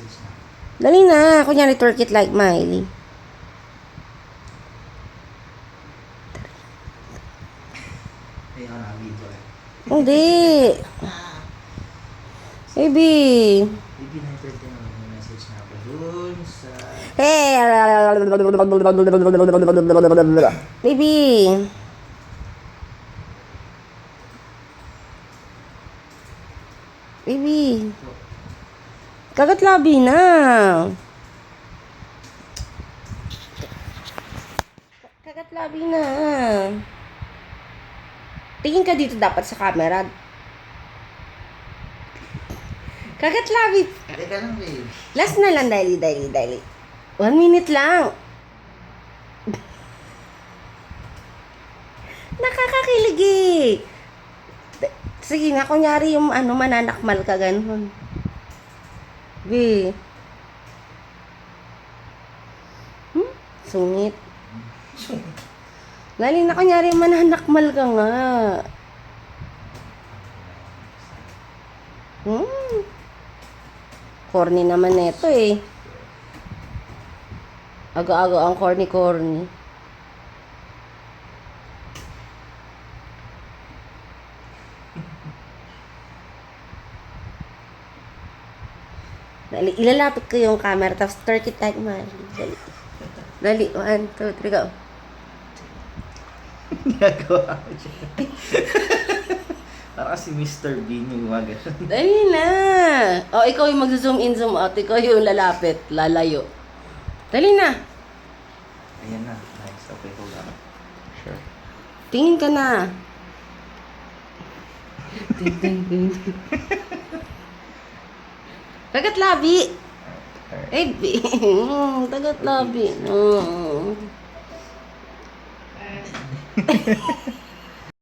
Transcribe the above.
message na. Dali na. Kunyari, twerk it like Miley. Ayun na, video eh. Hindi. Baby. Baby, na-entertain mo yung message na ako dun sa... Hey. Baby. Baby. Kagat labi na. Kagat labi na. Tingin ka dito dapat sa camera. Kagat labi. Teka lang, babe. Last na lang, dali. 1 minute lang. Nakakakilig eh. Sige nga, kunyari yung mananakmal ka, ganun. Be. Sungit. Dali na, kunyari mananakmal ka nga. Corny naman neto eh. Aga-aga ang corny. Dali, ilalapit ko yung camera, tapos 30 tag man. Dali, 1, 2, 3, go. Ginagawa ko siya. Para kasi Mr. Bean yung mga ganun. Dali na. O, ikaw yung mag-zoom in, zoom out. Ikaw yung lalapit, lalayo. Dali na. Ayan na. Nice. Okay, hold on. Sure. Tingin ka na. Ting. Tagat labi. Eh, tagat labi.